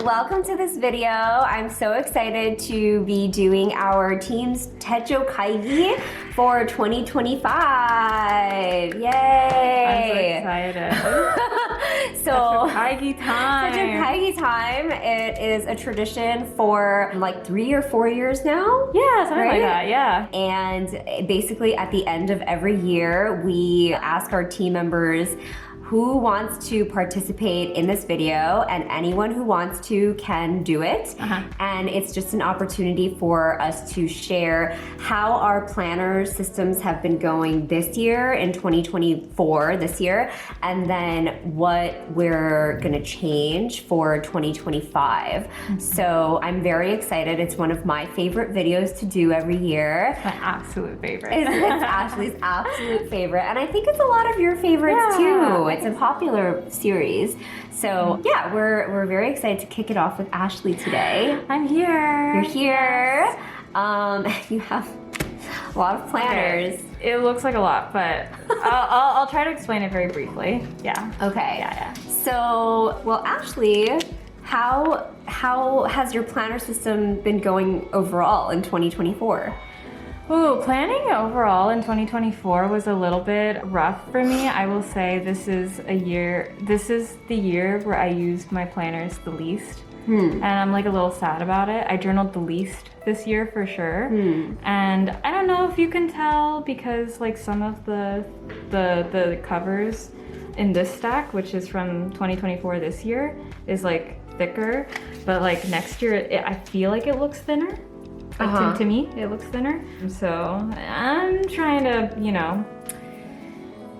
welcome to this video. I'm so excited to be doing our team's Techo Kaigi for 2025. Yay! I'm so excited. Techo Kaigi time. Techo Kaigi time. It is a tradition for like 3 or 4 years now. Yeah, something right? like that, yeah. And basically at the end of every year, we ask our team members who wants to participate in this video, and anyone who wants to can do it. And it's just an opportunity for us to share how our planner systems have been going this year in 2024, this year, and then what we're gonna change for 2025. So I'm very excited. It's one of my favorite videos to do every year. My absolute favorite. It's Ashley's absolute favorite, and I think it's a lot of your favorites too. It's a popular series. So yeah, we're very excited to kick it off with Ashley today. I'm here. You're here. You have a lot of planners. Okay. It looks like a lot, but I'll try to explain it very briefly. Yeah. Okay. Yeah. So, well, Ashley, how has your planner system been going overall in 2024? Ooh, planning overall in 2024 was a little bit rough for me. I will say this is the year where I used my planners the least. And I'm like a little sad about it. I journaled the least this year for sure. And I don't know if you can tell because like some of the covers in this stack, which is from 2024 this year, is like thicker, but like next year I feel like it looks thinner. Like to me, it looks thinner. So I'm trying to,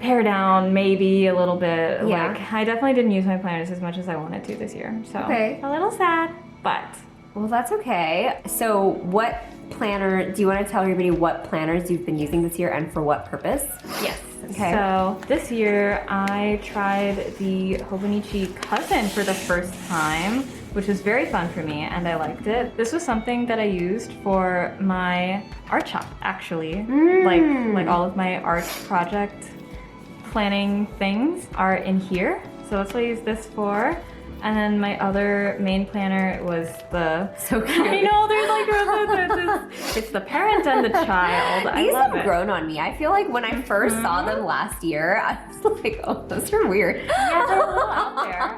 pare down maybe a little bit. Yeah. Like I definitely didn't use my planners as much as I wanted to this year. So a little sad, but. Well, that's okay. So what planner, do you want to tell everybody what planners you've been using this year and for what purpose? Yes. Okay. So this year I tried the Hobonichi Cousin for the first time, which was very fun for me and I liked it. This was something that I used for my art shop actually. Like all of my art project planning things are in here. So that's what I use this for. And then my other main planner was the... So cute. I know, there's it's the parent and the child. These I love have it. grown on me. I feel like when I first saw them last year, I was like, oh, those are weird. Yeah, they're a little out there.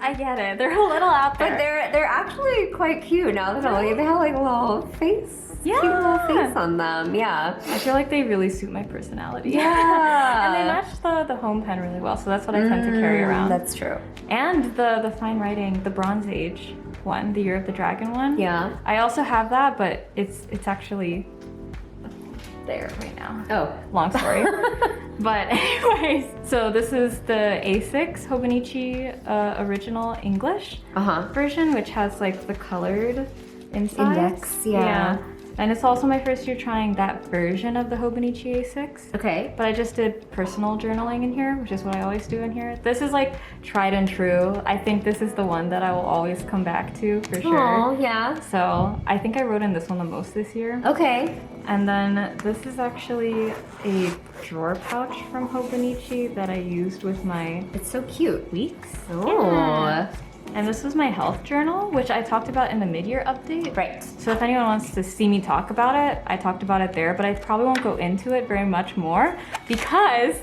I get it. They're a little out there. But they're actually quite cute now that I'm looking. They have like a little face. Yeah. Cute little face on them. Yeah. I feel like they really suit my personality. Yeah. And they match the home pen really well, so that's what I tend to carry around. That's true. And the fine writing, the Bronze Age one, the Year of the Dragon one. Yeah. I also have that, but it's actually there right now. Oh. Long story. But anyways, so this is the A6 Hobonichi original English version, which has like the colored inside. Index, yeah. And it's also my first year trying that version of the Hobonichi A6. Okay. But I just did personal journaling in here, which is what I always do in here. This is like tried and true. I think this is the one that I will always come back to for sure. Oh, yeah. So I think I wrote in this one the most this year. Okay. And then this is actually a drawer pouch from Hobonichi that I used with my It's so cute. weeks. Oh. Yeah. And this was my health journal, which I talked about in the mid-year update. Right. So if anyone wants to see me talk about it, I talked about it there, but I probably won't go into it very much more because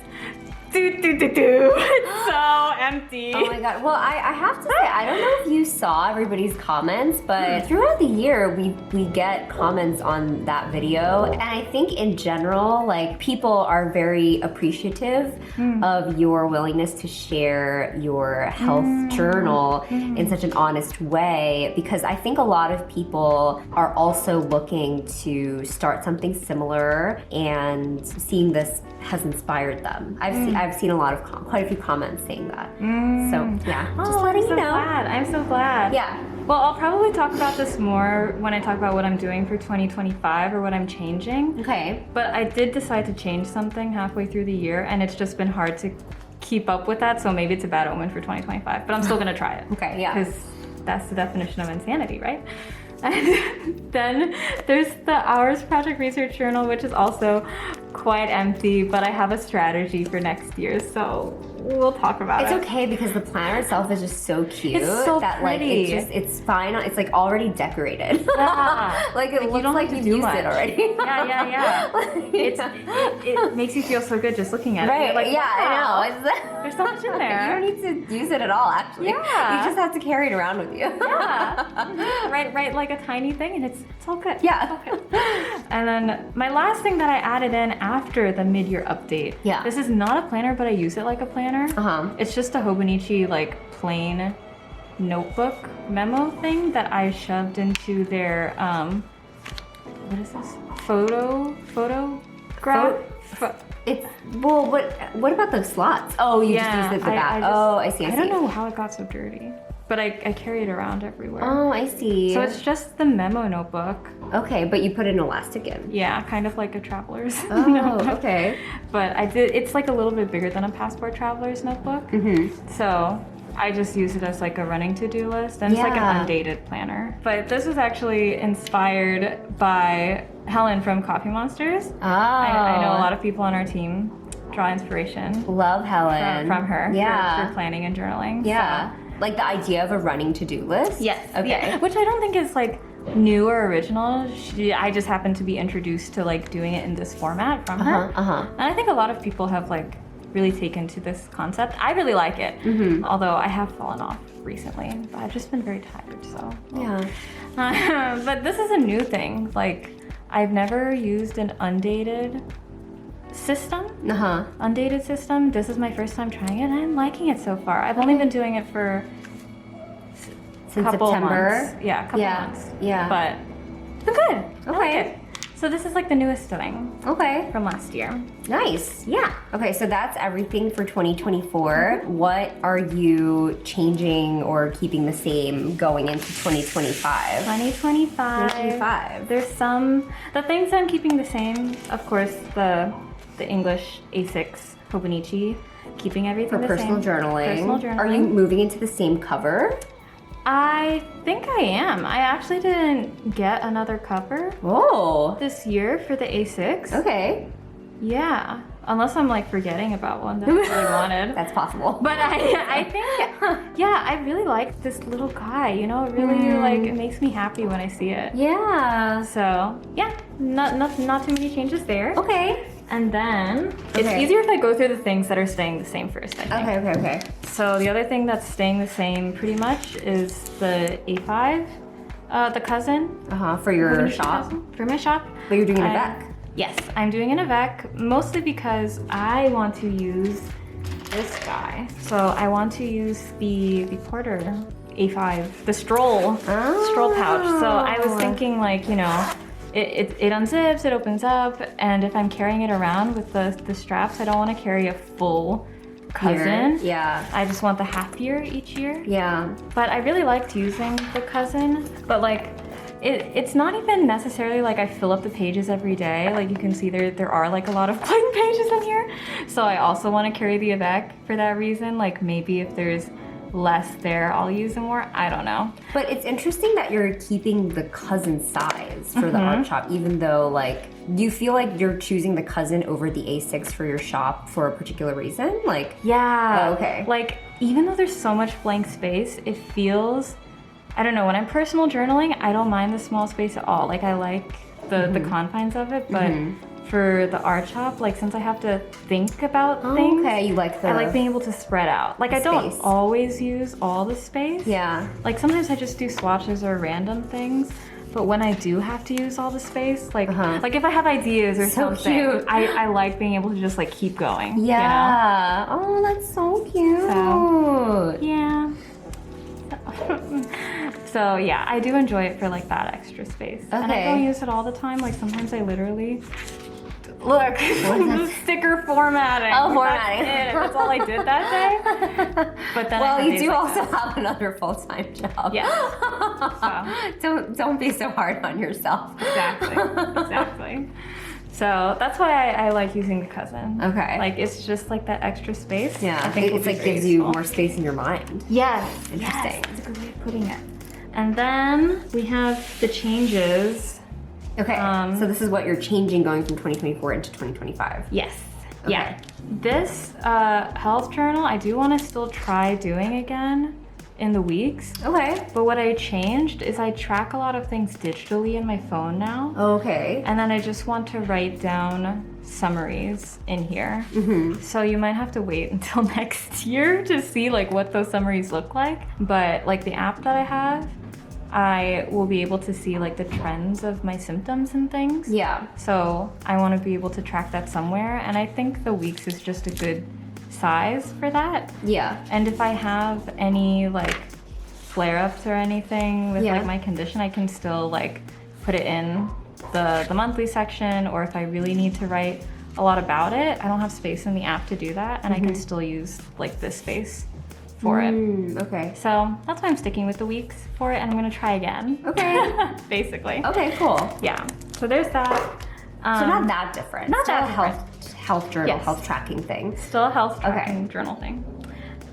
it's so empty. Oh my god. Well, I have to say, I don't know if you saw everybody's comments, but throughout the year, we get comments on that video. And I think in general, like people are very appreciative of your willingness to share your health journal in such an honest way, because I think a lot of people are also looking to start something similar, and seeing this has inspired them. I've seen quite a few comments saying that. So yeah, just letting you know. I'm so glad. Yeah. Well, I'll probably talk about this more when I talk about what I'm doing for 2025 or what I'm changing. Okay. But I did decide to change something halfway through the year, and it's just been hard to keep up with that, so maybe it's a bad omen for 2025, but I'm still gonna try it. Okay, yeah. Because that's the definition of insanity, right? And then there's the Hours Project Research Journal, which is also quite empty, but I have a strategy for next year, so we'll talk about It's it. okay because the planner itself is just so cute. It's so that pretty. like it's fine. It's like already decorated. Yeah. Like it looks don't like have to you've do used much. it already. Yeah. It makes you feel so good just looking at it. Right. You're like, yeah, wow, I know. there's so much in You there. don't need to use it at all, actually. Yeah. You just have to carry it around with you. Yeah. Right, like a tiny thing, and it's all good. Yeah. It's all good. And then my last thing that I added in after the mid-year update. Yeah. This is not a planner, but I use it like a planner. Uh-huh. It's just a Hobonichi like plain notebook memo thing that I shoved into their what is this? Photograph. It's well. What about the slots? Oh, you just used it at the back. I see. I don't know how it got so dirty, but I carry it around everywhere. Oh, I see. So it's just the memo notebook. Okay, but you put an elastic in. Yeah, kind of like a traveler's Oh, notebook. okay. But it's like a little bit bigger than a passport traveler's notebook. Mm-hmm. So I just use it as like a running to-do list, and it's like an undated planner. But this was actually inspired by Helen from Coffee Monsters. Oh. I know a lot of people on our team draw inspiration Love Helen. from her Yeah. for planning and journaling. Yeah. Like the idea of a running to-do list? Yes. Okay. Yeah. Which I don't think is like new or original. I just happened to be introduced to like doing it in this format from her. And I think a lot of people have like really taken to this concept. I really like it. Although I have fallen off recently. But I've just been very tired, so. Yeah. But this is a new thing. Like I've never used an undated system. Undated system. This is my first time trying it, and I'm liking it so far. I've only been doing it for Since couple September. months. Yeah, a couple months. Yeah. But it's been good. I like Okay. it. So this is like the newest thing Okay. from last year. Nice. Yeah. Okay, so that's everything for 2024. What are you changing or keeping the same going into 2025? 2025. 2025. There's the things I'm keeping the same, of course, the English A6 Hobonichi, keeping everything For the personal same. journaling. Personal journaling. Are you moving into the same cover? I think I am. I actually didn't get another cover Oh. this year for the A6. Okay. Yeah. Unless I'm like forgetting about one that I really wanted. That's possible. But I think, yeah, I really like this little guy, you know, it really like, it makes me happy when I see it. Yeah. So yeah, not too many changes there. Okay. And then, it's Okay. easier if I go through the things that are staying the same first, I think. Okay. So the other thing that's staying the same pretty much is the A5, the cousin. For your Hobonichi shop? cousin, for my shop. But you're doing an I- Avec. Yes, I'm doing an Avec, mostly because I want to use this guy. So I want to use the Porter A5, the stroll pouch. So I was thinking like, you know, it unzips, it opens up, and if I'm carrying it around with the straps, I don't want to carry a full cousin. Yeah. I just want the half year each year. Yeah. But I really liked using the cousin, but like it's not even necessarily like I fill up the pages every day. Like you can see there are like a lot of blank pages in here. So I also want to carry the Avec for that reason. Like maybe if there's less there, I'll use it more. I don't know. But it's interesting that you're keeping the cousin size for the art shop, even though like, do you feel like you're choosing the cousin over the A6 for your shop for a particular reason? Like, Yeah. Oh, okay. Like even though there's so much blank space, it feels, I don't know, when I'm personal journaling, I don't mind the small space at all. Like I like the confines of it, but for the art shop, like since I have to think about things, okay, you like I like being able to spread out. Like I don't space. always use all the space. Yeah. Like sometimes I just do swatches or random things. But when I do have to use all the space, like like if I have ideas or So something, cute. I like being able to just like keep going. Yeah. Oh, that's so cute. You know? Yeah. So yeah, I do enjoy it for like that extra space. And I Okay. don't use it all the time. Like sometimes I literally look sticker formatting. Oh, formatting. That's it. That's all I did that day. But then I Well, have you days do like also that. have another full-time job. Yeah. Don't be so hard on yourself. Exactly. So that's why I like using the cousin. Okay. Like it's just like that extra space. Yeah. I think It's like gives you more space in your mind. Yes. Interesting. Yes, that's a good way of putting it. And then we have the changes. Okay. So this is what you're changing going from 2024 into 2025. Yes. Okay. Yeah. This health journal, I do want to still try doing again in the weeks. Okay. But what I changed is I track a lot of things digitally in my phone now. Okay. And then I just want to write down summaries in here. So you might have to wait until next year to see like what those summaries look like. But like the app that I have, I will be able to see like the trends of my symptoms and things. Yeah. So I want to be able to track that somewhere. And I think the weeks is just a good size for that. Yeah. And if I have any like flare-ups or anything with Yeah. like my condition, I can still like put it in the monthly section, or if I really need to write a lot about it, I don't have space in the app to do that, and I can still use like this space for it. Okay. So that's why I'm sticking with the weeks for it, and I'm gonna try again. Okay. Basically. Okay, cool. Yeah. So there's that. So not that different. not Still that a health journal, Yes. health tracking thing. Still a health tracking journal thing.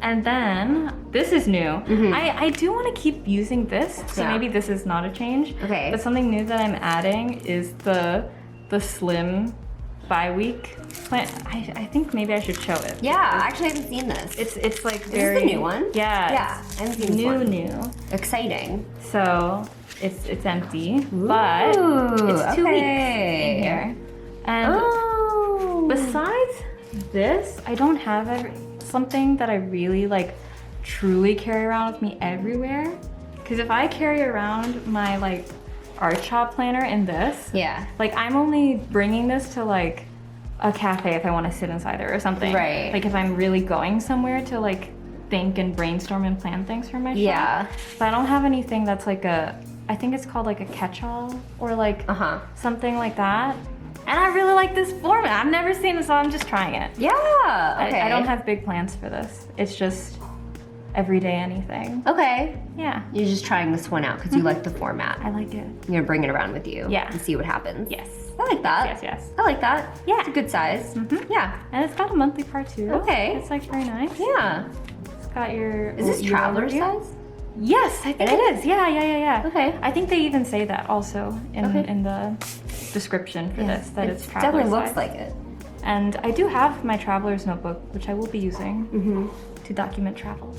And then this is new. I do want to keep using this, so Yeah. maybe this is not a change. Okay. But something new that I'm adding is the slim bi-week plan. I think maybe I should show it. Yeah, actually I haven't seen this. It's like Is very this the new one? Yeah. Yeah, I haven't seen this new one. new. Exciting. So it's empty, but Ooh, it's 2 weeks okay. in here. And Oh. besides this, I don't have something that I really like truly carry around with me everywhere. Because if I carry around my like art shop planner in this, Yeah. like I'm only bringing this to like a cafe if I want to sit inside there or something. Right. Like if I'm really going somewhere to like think and brainstorm and plan things for my shop. Yeah. But I don't have anything that's like I think it's called like a catch-all or like something like that. And I really like this format. I've never seen this, so I'm just trying it. Yeah. Okay. I don't have big plans for this. It's just everyday anything. Okay. Yeah. You're just trying this one out because you like the format. I like it. You're gonna bring it around with you. Yeah. And see what happens. Yes. I like that. Yes. I like that. Yeah. It's a good size. Yeah. And it's got a monthly part too. Okay. It's like very nice. Yeah. It's got your. Is this your traveler overview. size? Yes, I think it is. Yeah. Okay. I think they even say that also in the description for this that it's traveler definitely looks size. like it. And I do have my traveler's notebook, which I will be using to document travels.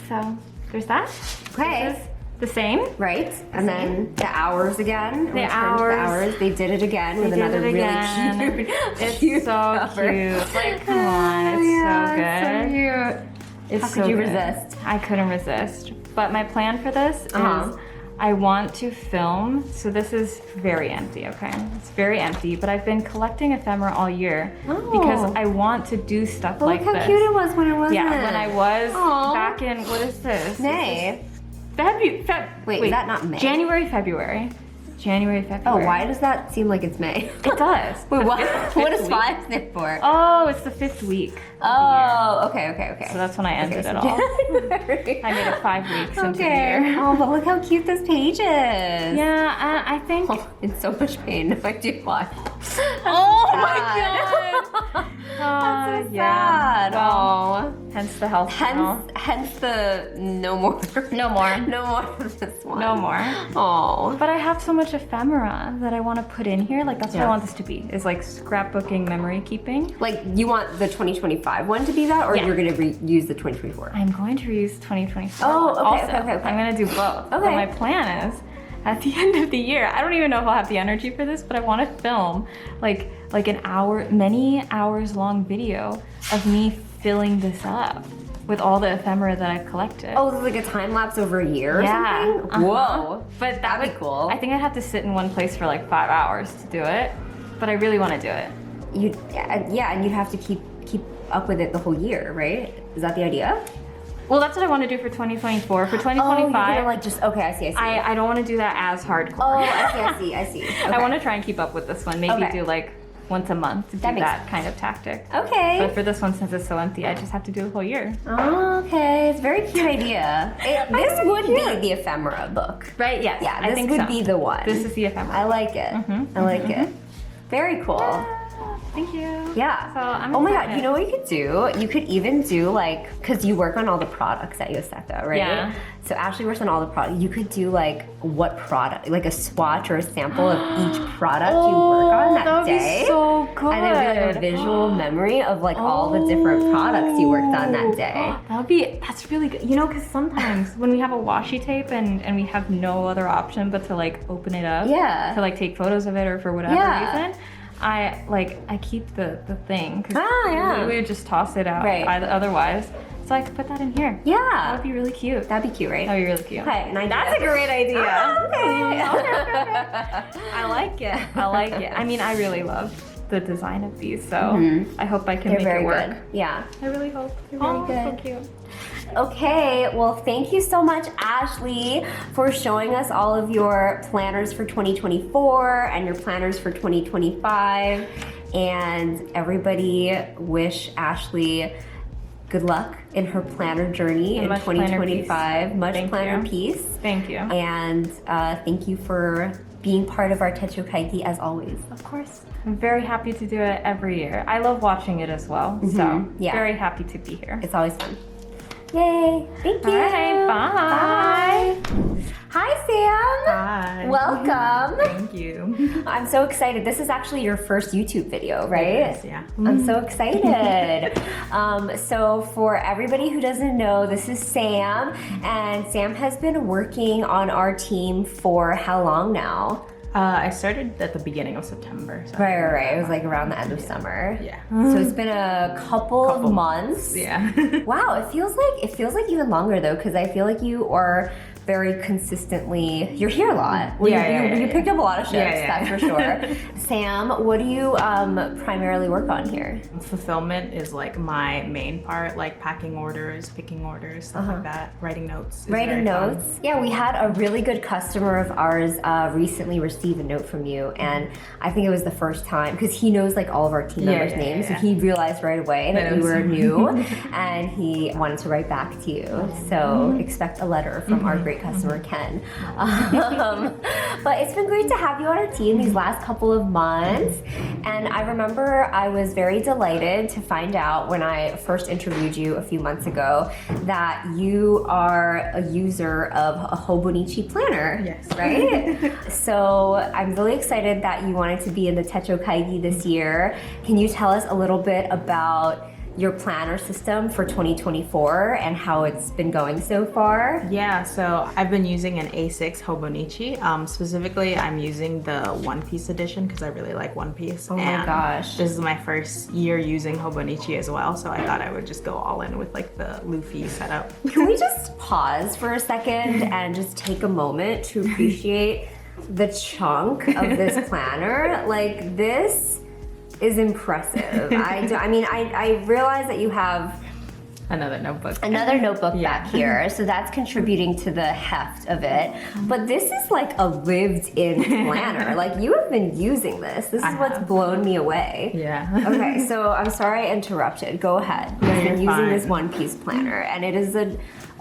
So there's that. Okay. This is the same. Right. And then the hours again. The Return to hours. the hours. They did it again with They did another it really again. cute. It's cute so cover. cute. Like, come on, it's so good. Cute. It's How so could you good. resist? I couldn't resist. But my plan for this is I want to film. So this is very empty, okay? It's very empty, but I've been collecting ephemera all year because I want to do stuff Well, like look how this. cute it was when it wasn't. Yeah, when I was Aw. back in, what is this? May. Wait, is that not May? January, February. Oh, why does that seem like it's May? It does. Wait, what? Fifth What is week. 5 stand for? Oh, it's the 5th week. Oh, okay. So that's when I ended so it all. January. I made it 5 weeks into the Okay. year. Oh, but look how cute this page is. Yeah, I think. Oh, in so much pain. No idea why. Oh my god! That's so yeah. sad. Well, Oh. hence the health journal. Hence the no more. No more. No more of this one. No more. Oh. But I have so much ephemera that I want to put in here. Like that's what I Yeah. want this to be. Is like scrapbooking, memory keeping. Like, you want the 2025 one to be that, or Yeah. you're going to reuse the 2024? I'm going to reuse 2024. Oh, okay, also. okay. I'm going to do both. Okay. But my plan is at the end of the year, I don't even know if I'll have the energy for this, but I want to film like an hour, many hours long video of me filling this up with all the ephemera that I've collected. Oh, this is like a time lapse over a year or something? uh-huh. Whoa. But That'd be cool. I think I'd have to sit in one place for like 5 hours to do it, but I really want to do it. Yeah, and you'd have to keep up with it the whole year, right? Is that the idea? Well, that's what I want to do for 2024. For 2025, Oh, you're gonna like just, okay, I see. I don't want to do that as hardcore. Oh, I see. Okay. I want to try and keep up with this one. Maybe Okay. do like once a month to do That makes that kind of tactic. Okay. But for this one, since it's so empty, I just have to do the whole year. Okay, it's a very cute idea. This would be the ephemera book. Right? Yes. Yeah, I this would be the one. This is the ephemera. I like it. I like it. Very cool. Thank you. Yeah. So I'm oh my god, excited. you know what you could do? You could even do like, because you work on all the products at Yoseka, right? Yeah. So Ashley works on all the products. You could do like what product, like a swatch or a sample of each product you work on that would day. Be so good. And it would be like a visual memory of like all the different products you worked on that day. That's really good. You know, because sometimes when we have a washi tape and we have no other option but to like open it up, Yeah. to like take photos of it or for whatever reason, I keep the thing because we would just toss it out otherwise. So I could put that in here. Yeah. That would be really cute. That'd be cute, right? That'd be really cute. Okay, That's a great idea. Okay. I like it. I like it. I mean, I really love the design of these, so I hope I can make it work. Good. Yeah. I really hope. They're very good. So cute. Okay, well, thank you so much, Ashley, for showing us all of your planners for 2024 and your planners for 2025. And everybody wish Ashley good luck in her planner journey in 2025. Much planner peace. Thank you. And thank you for being part of our Techo Kaigi as always. Of course. I'm very happy to do it every year. I love watching it as well. So very happy to be here. It's always fun. Yay. Thank you. All right, bye. Hi, Sam. Hi. Welcome. Thank you. I'm so excited. This is actually your first YouTube video, right? Yes, yeah. I'm so excited. So for everybody who doesn't know, this is Sam, and Sam has been working on our team for how long now? I started at the beginning of September. So Right. It was like around the end of summer. Yeah. So it's been a couple of months. Yeah. Wow, it feels like even longer though, because I feel like you are very consistently, you're here a lot. Well, you picked up a lot of shifts, that's for sure. Sam, what do you primarily work on here? Fulfillment is like my main part, like packing orders, picking orders, stuff like that. Writing notes. Writing notes. Yeah, we had a really good customer of ours recently receive a note from you, and I think it was the first time, because he knows like all of our team members' names, so he realized right away that you were new, and he wanted to write back to you. So expect a letter from our great customer, Ken. But it's been great to have you on our team these last couple of months, and I remember I was very delighted to find out when I first interviewed you a few months ago that you are a user of a Hobonichi planner. Yes. Right? So I'm really excited that you wanted to be in the Techo Kaigi this year. Can you tell us a little bit about your planner system for 2024 and how it's been going so far? Yeah, so I've been using an A6 Hobonichi. Specifically, I'm using the One Piece edition because I really like One Piece. Oh my gosh. This is my first year using Hobonichi as well, so I thought I would just go all in with like the Luffy setup. Can we just pause for a second and just take a moment to appreciate the chunk of this planner? Like, this is impressive. I realize that you have Another notebook back here, so that's contributing to the heft of it. But this is like a lived-in planner. Like, you have been using this. This is what's blown me away. Yeah. Okay, so I'm sorry I interrupted. Go ahead. You've been using this One Piece planner, and it is a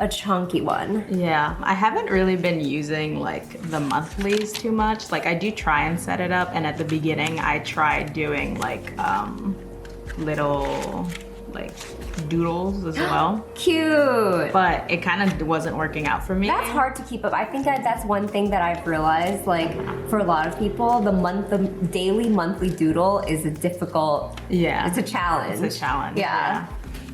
chunky one. Yeah, I haven't really been using like the monthlies too much. Like, I do try and set it up, and at the beginning I tried doing like little like doodles as well. Cute. But it kind of wasn't working out for me. That's hard to keep up. I think that's one thing that I've realized, like, for a lot of people, the daily monthly doodle is a difficult, it's a challenge. It's a challenge. Yeah.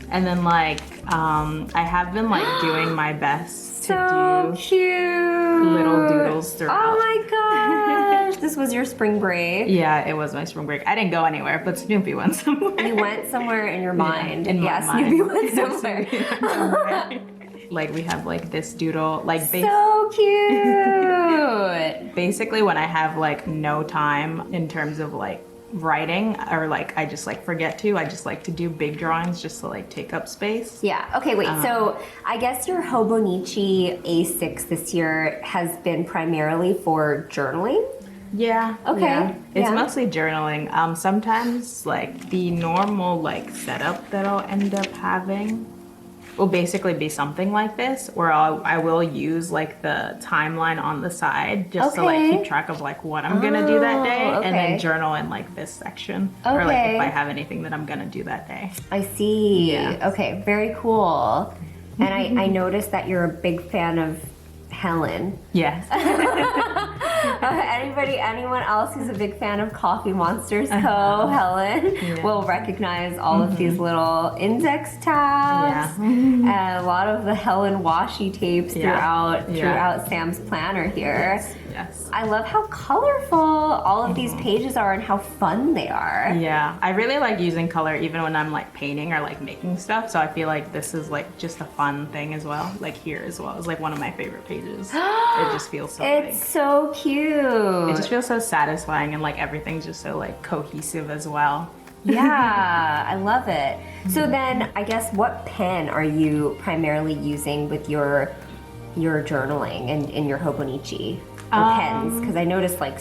And then like I have been like doing my best So to do cute. little doodles throughout. Oh my gosh. This was your spring break. Yeah, it was my spring break. I didn't go anywhere, but Snoopy went somewhere. You went somewhere in your mind. in my mind. Snoopy went somewhere. Like, we have like this doodle, like So cute. basically when I have like no time in terms of like writing, or like I just like forget to, I just like to do big drawings just to like take up space. Yeah, okay, wait, so I guess your Hobonichi A6 this year has been primarily for journaling? Yeah. Okay. Yeah. It's Yeah. mostly journaling. Sometimes like the normal like setup that I'll end up having will basically be something like this, where I will use like the timeline on the side just to like Okay. keep track of like what I'm gonna do that day, and okay. then journal in like this section, or like Okay. if I have anything that I'm gonna do that day. I see. Yeah. Okay, very cool. And I noticed that you're a big fan of Helen. Yes. Anyone else who's a big fan of Coffee Monsters Co. Helen will recognize all of these little index tabs and a lot of the Helen washi tapes throughout Sam's planner here. Yes. I love how colorful all of these pages are and how fun they are. Yeah, I really like using color even when I'm like painting or like making stuff. So I feel like this is like just a fun thing as well. Like here as well. It's like one of my favorite pages. It just feels so It's so cute. it just feels so satisfying, and like everything's just so like cohesive as well. Yeah, I love it. So then I guess what pen are you primarily using with your journaling and in your Hobonichi? Or pens? Because I noticed like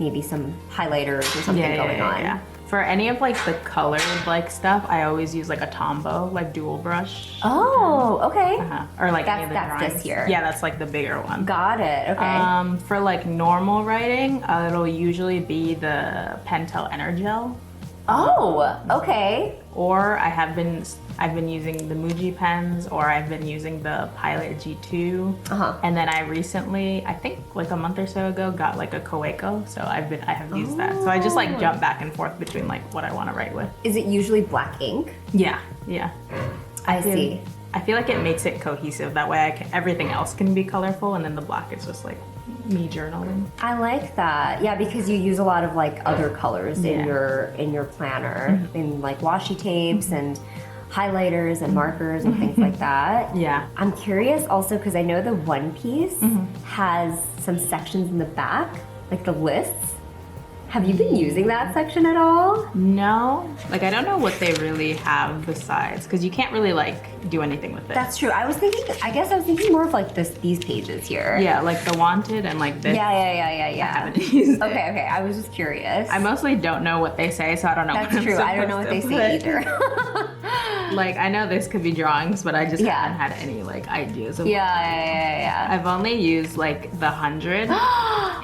maybe some highlighters or something going on. Yeah. For any of like the colored like stuff, I always use like a Tombow, like dual brush. Oh, okay. Or like any of the That's drawings. this here. Yeah, that's like the bigger one. Got it. Okay. For like normal writing, it'll usually be the Pentel Energel. Oh, okay. Or I've been using the Muji pens, or I've been using the Pilot G2. And then I recently, I think like a month or so ago, got like a Koweiko, so I have used that. So I just like jump back and forth between like what I want to write with. Is it usually black ink? Yeah. I see. I feel like it makes it cohesive. That way everything else can be colorful, and then the black is just like me journaling. I like that. Yeah, because you use a lot of like other colors in your planner, in like washi tapes and highlighters and markers and things like that. Yeah. I'm curious also because I know the One Piece has some sections in the back, like the lists. Have you been using that section at all? No, like I don't know what they really have besides, because you can't really like do anything with it. That's true. I guess I was thinking more of like these pages here. Yeah, like the wanted and like this. Yeah. I haven't used it. Okay. I was just curious. I mostly don't know what they say, so I don't know. That's what true. I'm I don't know what they supposed to say put. either. Like I know this could be drawings, but I just haven't had any like ideas of. Yeah. I've only used like the 100.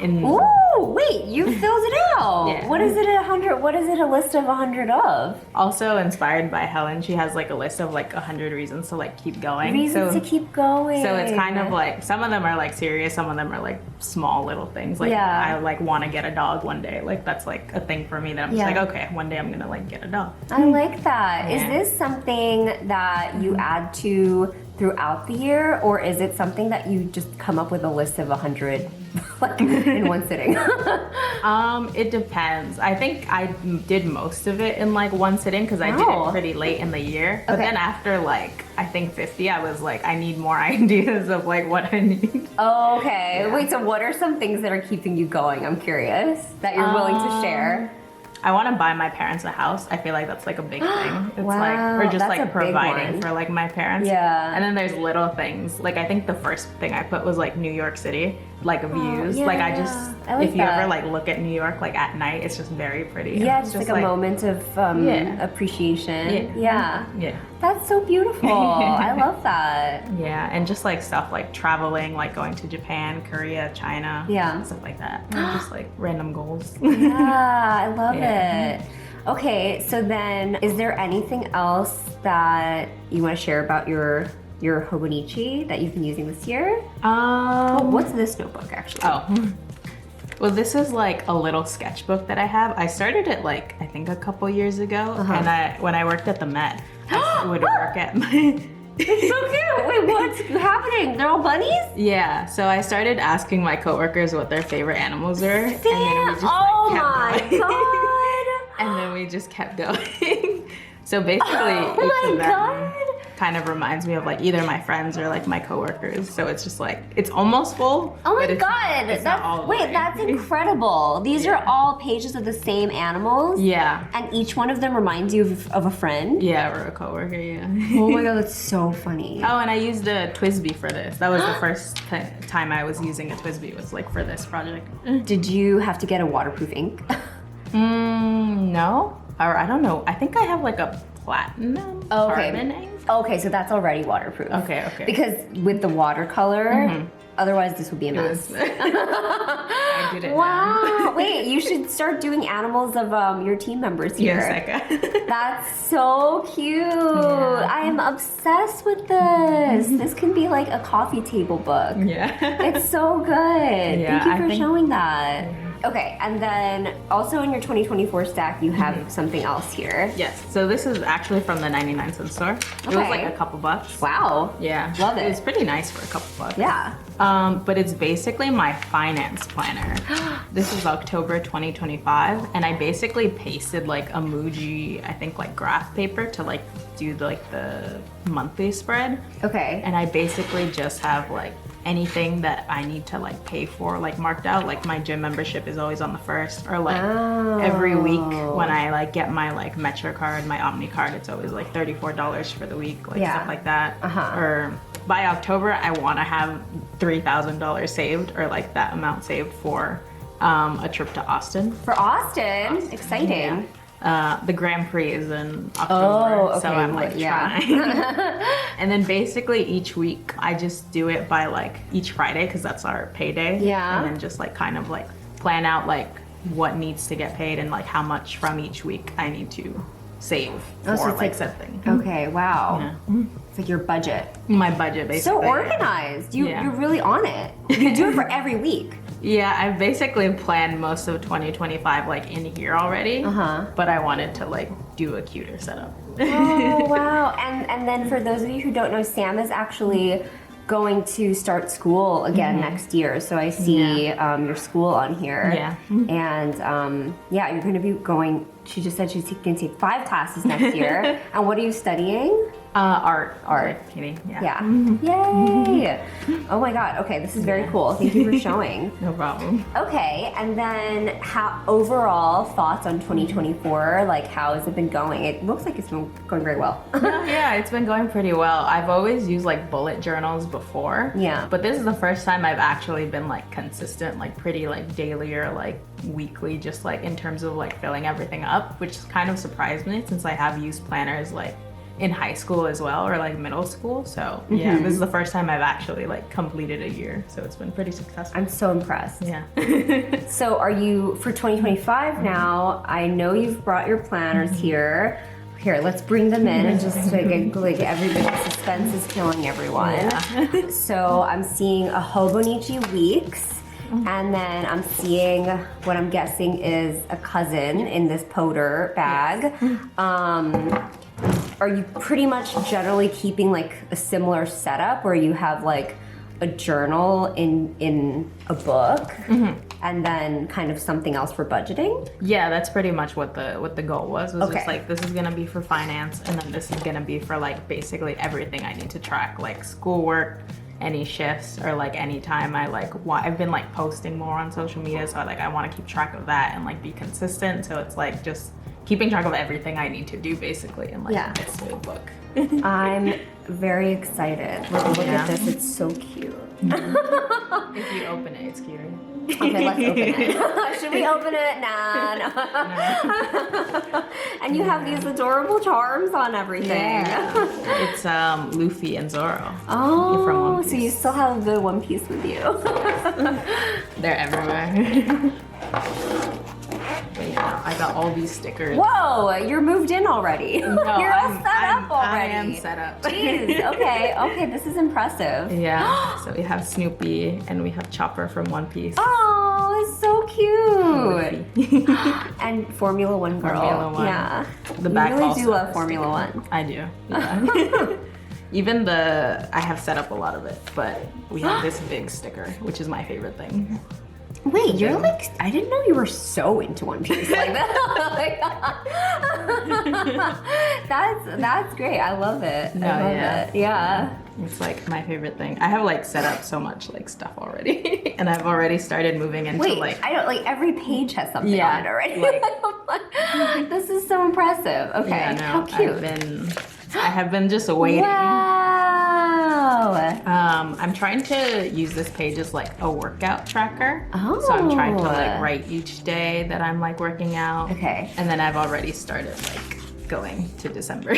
Ooh, wait, you filled it out. Yeah. What is it 100? What is it a list of 100 of? Also inspired by Helen, she has like a list of like 100 reasons to like keep going. Reasons to keep going. So it's kind of like some of them are like serious, some of them are like small little things. Like I like want to get a dog one day. Like that's like a thing for me that I'm just like, okay, one day I'm gonna like get a dog. I like that. Yeah. Is this something that you add to throughout the year, or is it something that you just come up with a list of 100 like in one sitting? It depends. I think I did most of it in like one sitting because I did it pretty late in the year. But then after like I think 50, I was like, I need more ideas of like what I need. Oh, okay. Yeah. Wait, so what are some things that are keeping you going? I'm curious that you're willing to share. I want to buy my parents a house. I feel like that's like a big thing. It's like, or just that's like providing for like my parents. Yeah. And then there's little things. Like I think the first thing I put was like New York City, like views. Like I just, if you ever like look at New York like at night, it's just very pretty. Yeah, just like a moment of appreciation. Yeah. That's so beautiful. I love that. Yeah, and just like stuff like traveling, like going to Japan, Korea, China, stuff like that. Just like random goals. Yeah, I love it. Okay, so then is there anything else that you want to share about your Hobonichi that you've been using this year? What's this notebook actually? Well, this is like a little sketchbook that I have. I started it like I think a couple years ago, and when I worked at the Met, I would work at my. It's so cute. Wait, what's happening? They're all bunnies? Yeah. So I started asking my coworkers what their favorite animals are, and then we just oh kept my going. god! And then we just kept going. So basically, oh my god! Kind of reminds me of like either my friends or like my coworkers. So it's just like it's almost full. Oh my god! That's incredible. These are all pages of the same animals. Yeah. And each one of them reminds you of a friend. Yeah, or a coworker. Yeah. Oh my god, that's so funny. Oh, and I used a TWSBI for this. That was the first time I was using a TWSBI. Was like for this project. Did you have to get a waterproof ink? No. Or I don't know. I think I have like a platinum carbon ink. Okay, so that's already waterproof. Okay, okay. Because with the watercolor, otherwise this would be a mess. I did it now. Wow. Wait, you should start doing animals of your team members here. Yoseka. That's so cute. I am obsessed with this. This can be like a coffee table book. Yeah. It's so good. Yeah, Thank you I for think- showing that. Okay, and then also in your 2024 stack, you have something else here. Yes. So this is actually from the 99-cent store. It was Okay. like a couple bucks. Wow. Yeah. Love it. It was pretty nice for a couple bucks. Yeah. But it's basically my finance planner. This is October 2025, and I basically pasted like a Muji, I think like graph paper to like do like the monthly spread. Okay. And I basically just have like anything that I need to like pay for like marked out. Like my gym membership is always on the 1st, or like every week when I like get my like Metro card, my Omni card, it's always like $34 for the week, like stuff like that. Or by October, I want to have $3,000 saved, or like that amount saved for a trip to Austin. For Austin, exciting. The Grand Prix is in October, so I'm like trying. And then basically each week I just do it by like each Friday, because that's our payday. Yeah. And then just like kind of like plan out like what needs to get paid and like how much from each week I need to save for so it's like said thing. Okay, wow. Yeah. It's like your budget. My budget basically. So organized. Yeah. You're really on it. You do it for every week. Yeah, I've basically planned most of 2025 like in here already. But I wanted to like do a cuter setup. Oh, wow. And then for those of you who don't know, Sam is actually going to start school again next year. So I see your school on here. Yeah. And yeah, you're going to be going, she just said she's going to take 5 classes next year. And what are you studying? Art. Art. Kidding. Yeah. Yay! Oh my God. Okay, this is very cool. Thank you for showing. No problem. Okay, and then how overall thoughts on 2024? Like, how has it been going? It looks like it's been going very well. Yeah, it's been going pretty well. I've always used like bullet journals before. Yeah. But this is the first time I've actually been like consistent, like pretty like daily or like weekly, just like in terms of like filling everything up, which kind of surprised me since I have used planners like in high school as well, or like middle school. So yeah, this is the first time I've actually like completed a year. So it's been pretty successful. I'm so impressed. Yeah. So are you, for 2025 now, I know you've brought your planners here. Here, let's bring them in and just like everybody's suspense is killing everyone. Yeah. So I'm seeing a Hobonichi Weeks. And then I'm seeing what I'm guessing is a cousin in this Poder bag. Are you pretty much generally keeping like a similar setup where you have like a journal in a book and then kind of something else for budgeting? Yeah, that's pretty much what the goal was. Was Okay. just like, this is gonna be for finance, and then this is gonna be for like basically everything I need to track, like schoolwork, any shifts, or like any time I like I've been like posting more on social media, so I want to keep track of that and like be consistent. So it's like just keeping track of everything I need to do basically in like this whole book. I'm very excited. Look at this, it's so cute. If you open it, it's cuter. Okay, let's open it. Should we open it? Nah, no. And you have these adorable charms on everything. It's Luffy and Zoro. Oh, From One so you still have the One Piece with you. They're everywhere. But yeah, I got all these stickers. Whoa, you're moved in already. No, You're all I'm- set up already. I am set up. Jeez, okay, this is impressive. Yeah, so we have Snoopy and we have Chopper from One Piece. Oh, it's so cute. And Formula One girl. Formula One. Yeah. The back you really also do love has Formula stickers. One. I do. Yeah. Even I have set up a lot of it, but we have this big sticker, which is my favorite thing. Wait, you're like, I didn't know you were so into One Piece like that. That's great. I love it. I love it. Yeah. It's like my favorite thing. I have like set up so much like stuff already, and I've already started moving into like. I don't like every page has something Yeah, on it already. like- This is so impressive. Okay, Yeah, no, how cute. I have been just waiting. Wow. I'm trying to use this page as like a workout tracker. Oh. So I'm trying to like write each day that I'm like working out. Okay. And then I've already started like going to December.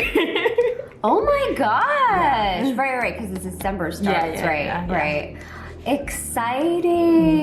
Oh my gosh! Right, because it's December starts, right. Exciting.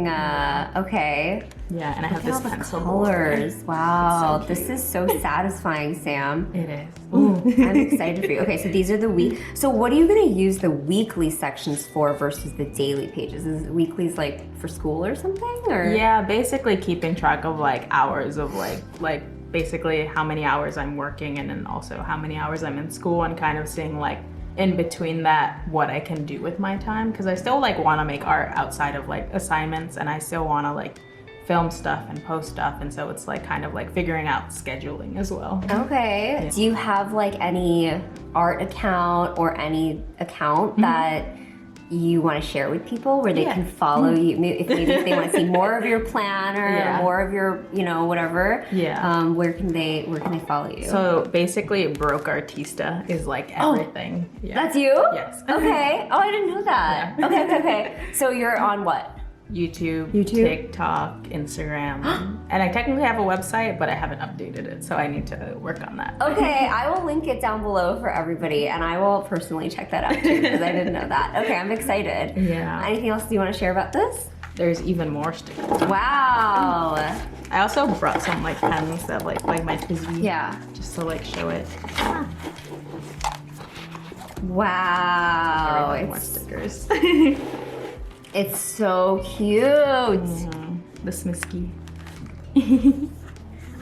Okay. Yeah, and I have this pencil colors. board. Wow, So this is so satisfying, Sam. It is. Ooh, I'm excited for you. Okay, so these are the week. So what are you gonna use the weekly sections for versus the daily pages? Is weeklies like for school or something, or? Yeah, basically keeping track of like hours of like basically how many hours I'm working, and then also how many hours I'm in school, and kind of seeing like in between that what I can do with my time, because I still like want to make art outside of like assignments, and I still want to like film stuff and post stuff, and so it's like kind of like figuring out scheduling as well. Okay. Yeah. Do you have like any art account or any account that you want to share with people where they can follow you, if maybe if they want to see more of your planner or more of your, you know, whatever, where can they follow you? So basically Broke Artista is like everything. That's you? Yes. Okay. Oh, I didn't know that. Okay. So you're on what? YouTube, TikTok, Instagram, and I technically have a website, but I haven't updated it, so I need to work on that. Okay, I will link it down below for everybody, and I will personally check that out too, because I didn't know that. Okay, I'm excited. Yeah. Anything else you want to share about this? There's even more stickers. Wow. I also brought some like pens that like my Tizzy. Yeah. Just to like show it. Wow. More stickers. It's so cute. The Smisky.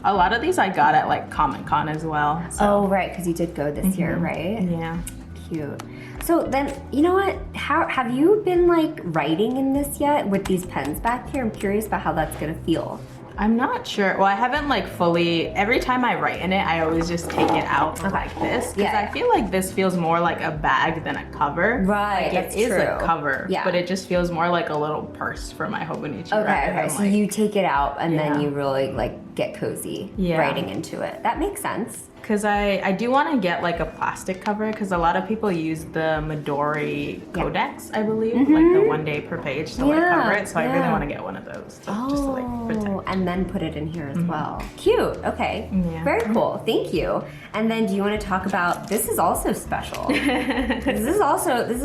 A lot of these I got at like Comic-Con as well. So. Oh, right, because you did go this year, right? Yeah. Cute. So then, you know what? How have you been like writing in this yet with these pens back here? I'm curious about how that's gonna feel. I'm not sure. Well, I haven't like fully, every time I write in it, I always just take it out like this. Because I feel like this feels more like a bag than a cover. Right, like that's it is true. a cover, Yeah. but it just feels more like a little purse for my Hobonichi. Okay. So like, you take it out and then you really like get cozy writing into it. That makes sense. Because I do want to get like a plastic cover, because a lot of people use the Midori Codex, I believe, like the 1 day per page to like cover it. So I really want to get one of those to, just to like protect. And then put it in here as well. Cute. Okay. Yeah. Very cool. Thank you. And then do you want to talk about, this is also special. This is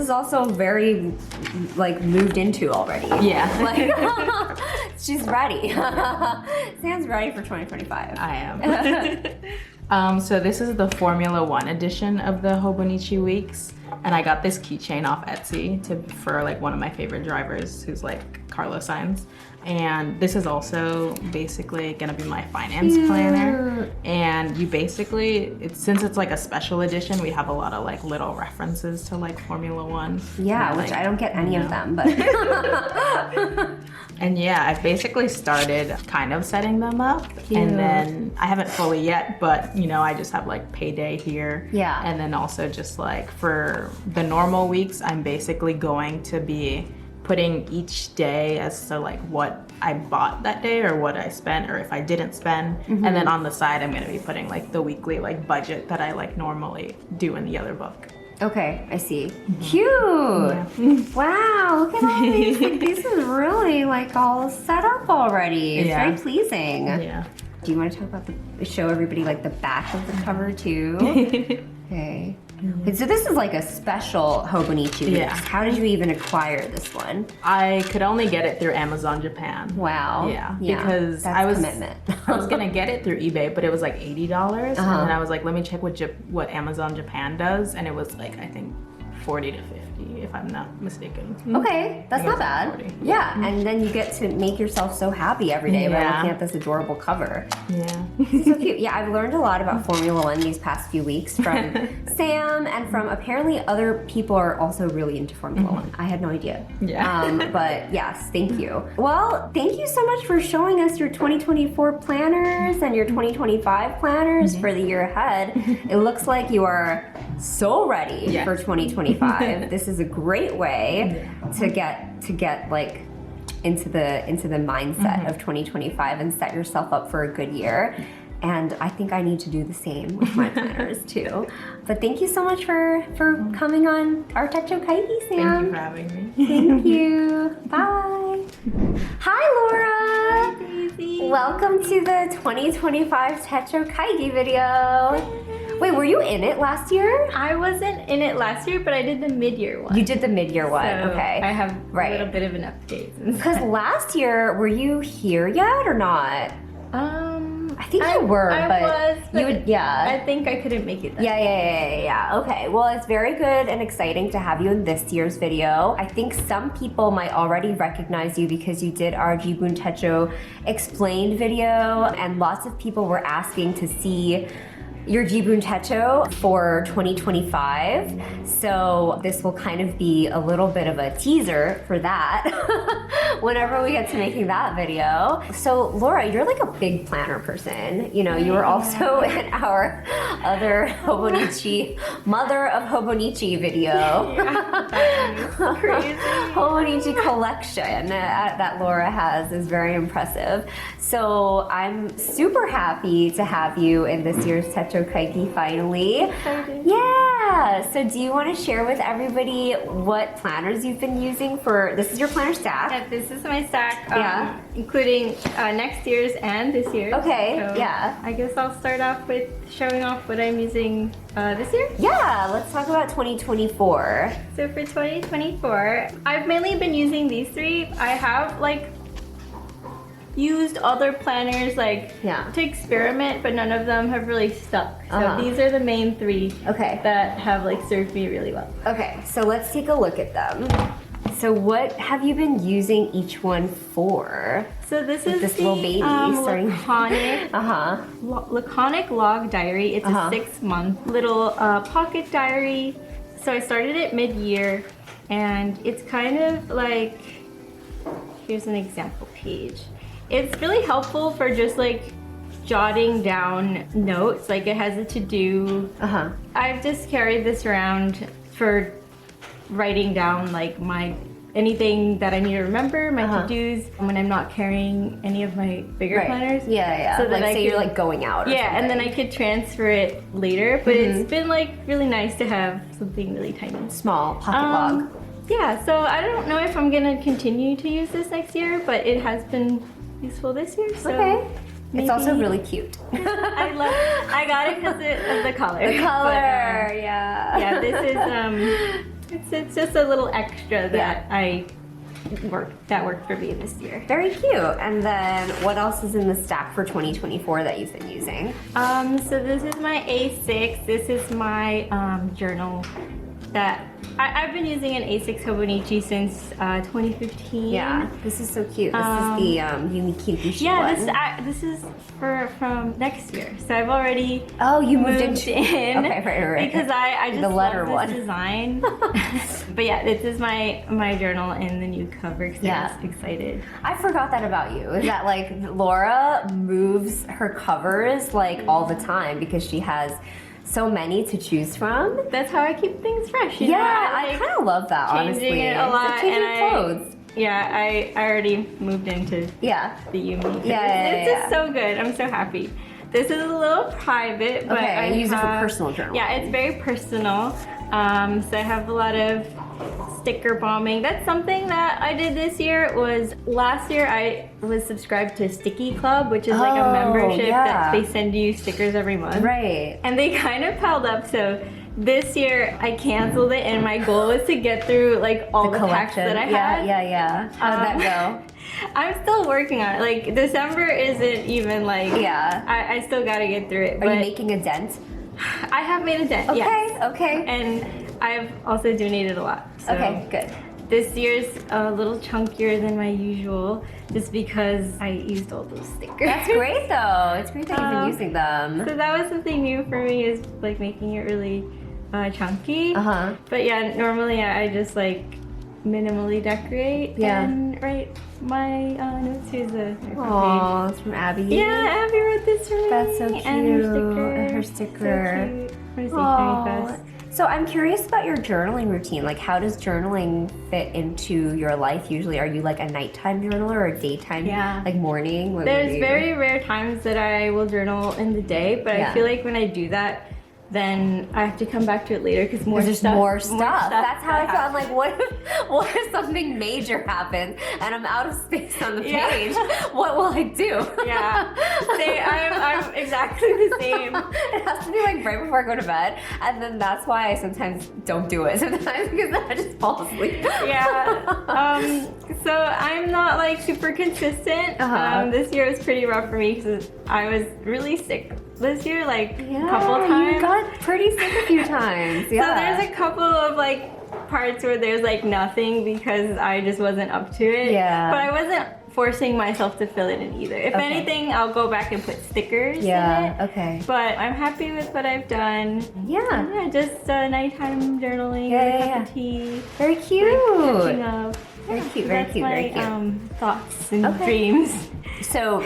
also very like moved into already. Yeah. Like she's ready. Sam's ready for 2025. I am. So this is the Formula 1 edition of the Hobonichi Weeks, and I got this keychain off Etsy for like one of my favorite drivers, who's like Carlos Sainz. And this is also basically gonna be my finance planner. And you basically, since it's like a special edition, we have a lot of like little references to like Formula 1. Yeah, which I don't get any of them, but. And yeah, I've basically started kind of setting them up. And then I haven't fully yet, but you know, I just have like payday here. Yeah. And then also just like for the normal weeks, I'm basically going to be putting each day as to like what I bought that day or what I spent or if I didn't spend. And then on the side, I'm gonna be putting like the weekly like budget that I like normally do in the other book. Okay, I see. Cute. Yeah. Wow, look at all these. Like, this is really like all set up already. It's very pleasing. Yeah. Do you want to talk about show everybody like the back of the cover too? Okay. Okay, so this is like a special Hobonichi Weeks. Yeah. How did you even acquire this one? I could only get it through Amazon Japan. Wow. Yeah, because that's I was commitment. I was gonna get it through eBay, but it was like $80, and then I was like, let me check what Amazon Japan does, and it was like I think 40 to 50, if I'm not mistaken. Okay, that's not bad. 40. Yeah, and then you get to make yourself so happy every day by looking at this adorable cover. Yeah. So cute. Yeah, I've learned a lot about Formula 1 these past few weeks from Sam and from apparently other people are also really into Formula 1. I had no idea. Yeah. But yes, thank you. Well, thank you so much for showing us your 2024 planners and your 2025 planners for the year ahead. It looks like you are so ready for 2025. This is a great way to get like into the mindset of 2025 and set yourself up for a good year. And I think I need to do the same with my planners too. But thank you so much for coming on our Techo Kaigi, Sam. Thank you for having me. Thank you. Bye. Hi, Laura. Daisy. Welcome to the 2025 Techo Kaigi video. Wait, were you in it last year? I wasn't in it last year, but I did the mid-year one. You did the mid-year one, So okay. I have Right. a little bit of an update. Because last year, were you here yet or not? I think you were, I but was, but you would, yeah. I think I couldn't make it. Yeah. Okay. Well, it's very good and exciting to have you in this year's video. I think some people might already recognize you because you did our Jibun Techo explained video, and lots of people were asking to see your Jibun Techo for 2025. So this will kind of be a little bit of a teaser for that whenever we get to making that video. So Laura, you're like a big planner person. You know, you were also in our other Hobonichi, Mother of Hobonichi video. Crazy. Hobonichi collection that Laura has is very impressive. So I'm super happy to have you in this year's Techo Kaigi finally. Excited. Yeah. So do you want to share with everybody what planners you've been using for, this is your planner stack? Yeah, this is my stack, Yeah. including next year's and this year's. Okay, So yeah. I guess I'll start off with showing off what I'm using this year. Yeah, let's talk about 2024. So for 2024, I've mainly been using these three. I have like used other planners like Yeah. to experiment, but none of them have really stuck. So Uh-huh. these are the main three Okay. that have like served me really well. Okay, so let's take a look at them. So what have you been using each one for? So this With is this the little baby starting- laconic, Uh-huh. laconic log diary. It's Uh-huh. a 6-month little pocket diary. So I started it mid-year, and it's kind of like, here's an example page. It's really helpful for just like jotting down notes. Like it has a to-do. Uh-huh. I've just carried this around for writing down like anything that I need to remember, my Uh-huh. to-dos, when I'm not carrying any of my bigger planners. Yeah. So like that I say you're could- like going out or Yeah, and then I something. could transfer it later, but Mm-hmm. it's been like really nice to have something really tiny. Small pocket log. Yeah, so I don't know if I'm gonna continue to use this next year, but it has been useful this year. So Okay. It's also maybe- really cute. I got it because of the color. The But, color, yeah. yeah, this is it's just a little extra that worked for me this year. Very cute. And then what else is in the stack for 2024 that you've been using? So this is my A6. This is my journal that I've been using an A6 Hobonichi since 2015. Yeah, this is so cute. This is the Yumi Kinkushi Yeah, one. this is from next year. So I've already Oh, you moved moved into in right. because I just The letter love this one. design. But yeah, this is my journal in the new cover because Yeah. I was excited. I forgot that about you. Is that like Laura moves her covers like all the time because she has so many to choose from. That's how I keep things fresh. You Yeah, know? I like kind of love that, changing honestly. it a It's lot, like changing and clothes. Yeah, I already moved into Yeah. the Yumi. Yeah, It's just so good. I'm so happy. This is a little private, but Okay, I you use it for have- personal journaling. Yeah, it's very personal. So I have a lot of sticker bombing. That's something that I did this year. Was last year I was subscribed to Sticky Club, which is like a Oh, membership yeah. that they send you stickers every month. Right. And they kind of piled up, so this year I canceled it, and my goal was to get through like all the packs that I had. Yeah. How did that I'm still working on it. Like December isn't even like go? Yeah. I still gotta get through it. Are But you making a dent? I have made a dent. Yes. Okay. And I've also donated a lot. So Okay, good. this year's a little chunkier than my usual, just because I used all those stickers. That's great though. It's great that you've been using them. So that was something new for me, is like making it really chunky. Uh-huh. But yeah, normally I just like minimally decorate Yeah. and write my notes. Here's a Oh, it's from Abby. Yeah, Abby wrote this for me. That's so And her cute. sticker. And her sticker. So cute. For Stationery Aw. Fest. So I'm curious about your journaling routine. Like, how does journaling fit into your life usually? Are you like a nighttime journaler or a daytime? Yeah. Like morning? What do There's you- very rare times that I will journal in the day, but Yeah. I feel like when I do that, then I have to come back to it later because There's more stuff. That's how I felt. I'm like, what if something major happens and I'm out of space on the page? What will I do? Yeah, I'm exactly the same. It has to be like right before I go to bed, and then that's why I sometimes don't do it sometimes because then I just fall asleep. Yeah. So I'm not like super consistent. This year was pretty rough for me because I was really sick this year, like a couple of times. You got pretty sick a few times. Yeah. So there's a couple of like parts where there's like nothing because I just wasn't up to it. Yeah. But I wasn't forcing myself to fill it in either. If anything, I'll go back and put stickers in it. Okay. But I'm happy with what I've done. Yeah. Just nighttime journaling, a cup of tea. Very cute. Catching up. Very cute. Very That's cute. my, Very cute. Thoughts and dreams. So,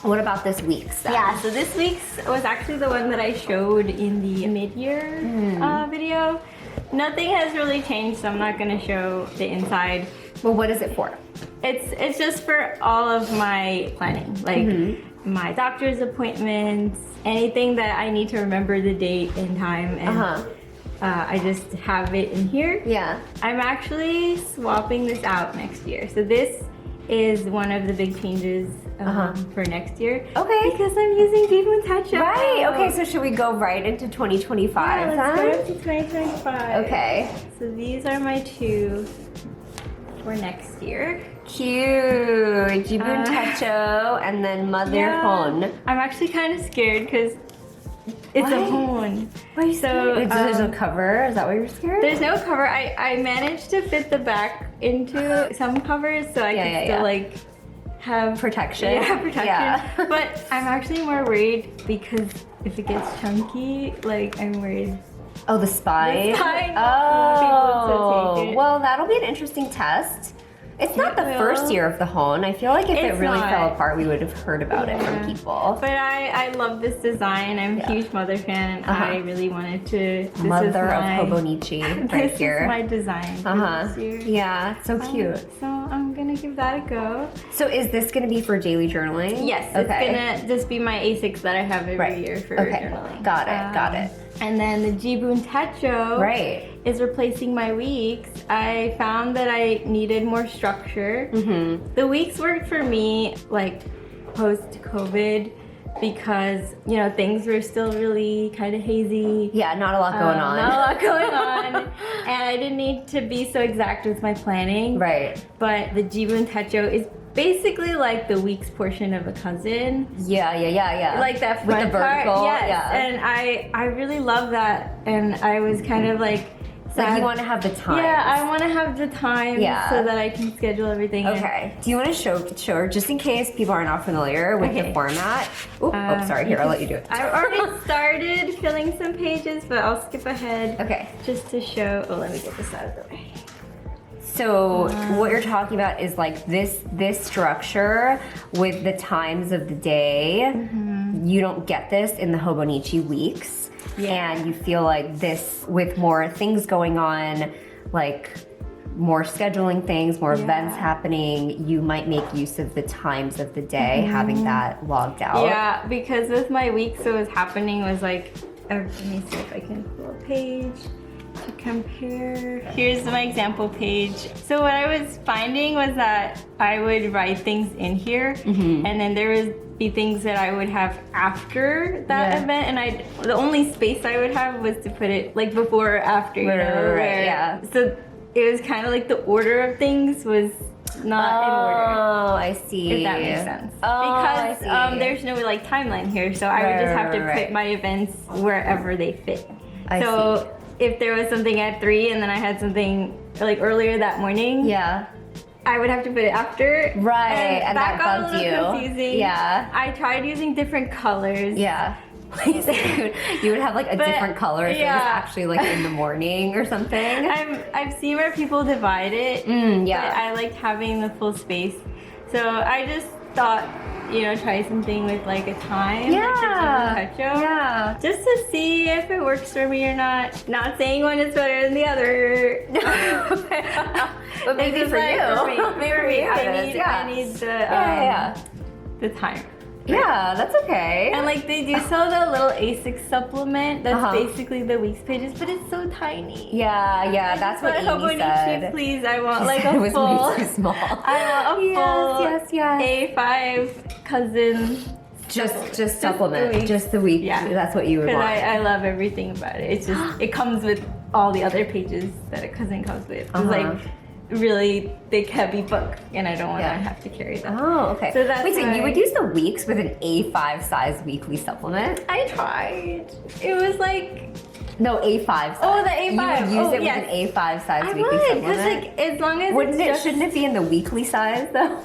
what about this week's then? Yeah, so this week's was actually the one that I showed in the mid-year video. Nothing has really changed, so I'm not going to show the inside. Well, what is it for? It's just for all of my planning, like my doctor's appointments, anything that I need to remember the date and time, and I just have it in here. Yeah. I'm actually swapping this out next year, so this is one of the big changes for next year. Okay. Because I'm using Jibun Techo. Right. Okay. So should we go right into 2025? Yeah, let's go into 2025. Okay. So these are my two for next year. Cute. Jibun Techo and then Mother Hon. I'm actually kind of scared because it's a Hon. Why are you scared? There's no cover? Is that why you're scared? There's no cover. I managed to fit the back into some covers so I can still like have protection. Yeah, protection. Yeah. But I'm actually more worried because if it gets chunky, like I'm worried. Oh, the spine? The spine. Oh. People to take it. Well, that'll be an interesting test. It's not the first year of the Hon. I feel like if it really fell apart, we would have heard about it from people. But I love this design. I'm a huge Mother fan. I really wanted to. This Mother is my, of Hobonichi right this here. Is my design for this year. Yeah, it's so cute. So I'm gonna give that a go. So is this gonna be for daily journaling? Yes, it's gonna just be my A6 that I have every year for journaling. Got it, got it. And then the Jibun Techo is replacing my weeks. I found that I needed more structure. The weeks worked for me like post-COVID because, you know, things were still really kind of hazy. Yeah, not a lot going on. Not a lot going on. And I didn't need to be so exact with my planning. Right. But the Jibun Techo is basically like the weeks portion of a cousin. Yeah. Like that with front the vertical. part. Yes. Yeah. And I really love that. And I was kind of like, like you want to have the time. Yeah, I want to have the time so that I can schedule everything. Okay. Do you want to show just in case people are not familiar with the format? Oh, sorry. Here, I'll let you do it. I've already started filling some pages, but I'll skip ahead. Okay. Just to show. Oh, let me get this out of the way. So what you're talking about is like this structure with the times of the day. You don't get this in the Hobonichi weeks. And you feel like this with more things going on, like more scheduling things, more events happening, you might make use of the times of the day, having that logged out. Yeah, because with my weeks, what was happening was like, let me see if I can pull a page to compare. Here's my example page. So what I was finding was that I would write things in here, and then there would be things that I would have after that event, and the only space I would have was to put it like before or after, you know? Right. So it was kind of like the order of things was not in order. Oh, I see. If that makes sense. Oh, because there's no like timeline here, so I would just have to put my events wherever they fit. So if there was something at 3 and then I had something like earlier that morning, I would have to put it after. Right, and that got bugs a little you. confusing. Yeah. I tried using different colors. Yeah. You would have like a different color if it was actually like in the morning or something. I've seen where people divide it. But I liked having the full space. So I just thought, you know, try something with like a time. Like Techo. Just to see if it works for me or not. Not saying one is better than the other. But maybe for you. Maybe for me. I need the time. Yeah, that's okay. And like they do sell the little A6 supplement that's Uh-huh. basically the week's pages, but it's so tiny. Yeah, that's what Amy Hobonichi, said. please, I want She like said a it was full. way too small. I want a full Yes. A5 cousin. Just supplement, the week. just the week. Yeah. That's what you would Because want. I love everything about it. It's just, it comes with all the other pages that a cousin comes with. It's like really thick, heavy book, and I don't want to have to carry that. Oh, okay. So that's Wait, so why- you would use the weeks with an A5 size weekly supplement? I tried. It was like, No, A5 size. Oh, the A5. You would use Oh, it yes. with an A5 size I weekly would, supplement? because like, as long as Wouldn't it's it, just, shouldn't it be in the weekly size though?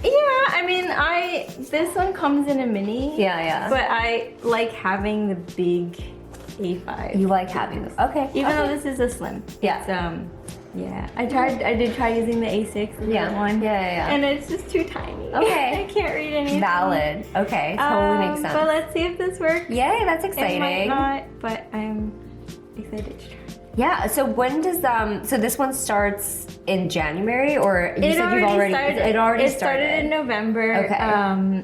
Yeah, I mean, this one comes in a mini. Yeah. But I like having the big A5. You like having them. Okay. Even okay. though this is a slim. Yeah. It's, yeah. I did try using the A6, the Yeah. little one. Yeah. And it's just too tiny. Okay. I can't read anything. Valid. Okay, totally makes sense. But let's see if this works. Yay, that's It exciting. might not, but I'm excited to try. Yeah, so when does so this one starts in January, or you said you've already started. it already It started in November. Okay.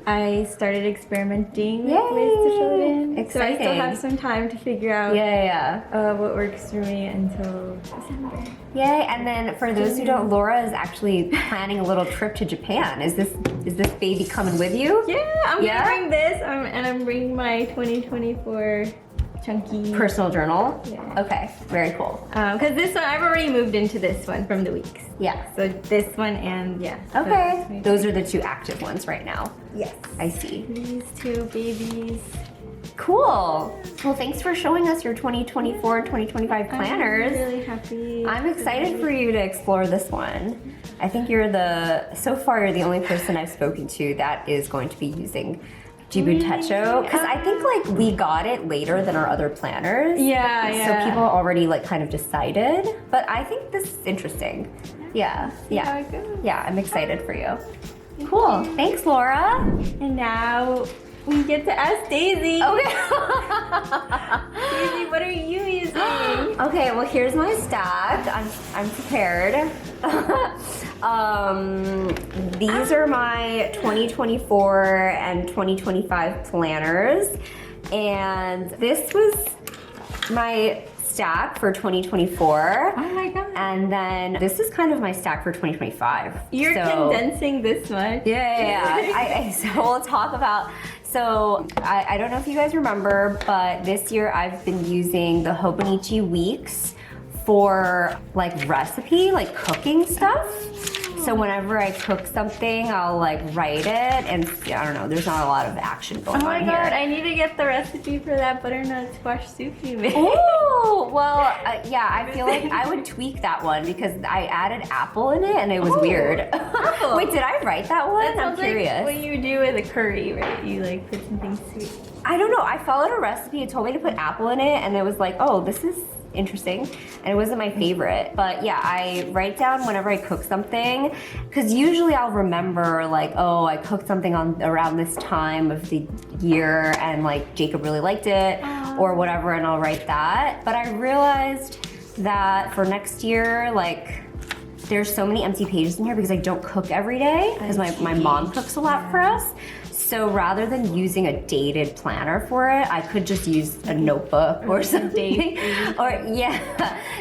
I started experimenting Yay. with ways to fill it in. So I still Exciting. have some time to figure out Yeah. what works for me until December. Yay, and then for those who don't, Laura is actually planning a little trip to Japan. Is this baby coming with you? Yeah, I'm Yeah? gonna bring this, and I'm bringing my 2024 chunky. Personal journal? Yeah. Okay, very cool. Because this one, I've already moved into this one from the weeks. Yeah. So this one and yeah. Okay, those are the two active ones right now. Yes. I see. These two babies. Cool. Well, thanks for showing us your 2024 and 2025 planners. I'm really happy. I'm excited for you to explore this one. I think so far you're the only person I've spoken to that is going to be using Jibun Techo, because I think like we got it later than our other planners. Yeah. So people already like kind of decided, but I think this is interesting. Yeah. how it goes. Yeah, I'm excited for you. Cool. Thanks, Laura. And now we get to ask Daisy. Okay. Daisy, what are you using? Okay, well here's my stack. I'm prepared. These are my 2024 and 2025 planners, and this was my stack for 2024. Oh my god. And then this is kind of my stack for 2025. You're condensing this much. Yeah. So we'll talk about. So I don't know if you guys remember, but this year I've been using the Hobonichi Weeks for like cooking stuff. So whenever I cook something, I'll like write it, and I don't know, there's not a lot of action going Oh on my here. god, I need to get the recipe for that butternut squash soup you made. Ooh, well, yeah, I feel like I would tweak that one because I added apple in it and it was weird. apple. Wait, did I write that one? That I'm sounds curious. like what you do with a curry, right? You like put something sweet. I don't know. I followed a recipe. It told me to put apple in it, and it was like, oh, this is interesting. And it wasn't my favorite. But yeah, I write down whenever I cook something, because usually I'll remember like, oh, I cooked something around this time of the year, and like Jacob really liked it, or whatever, and I'll write that. But I realized that for next year, like, there's so many empty pages in here because I don't cook every day, because my mom cooks a lot for us. So rather than using a dated planner for it, I could just use a notebook or something.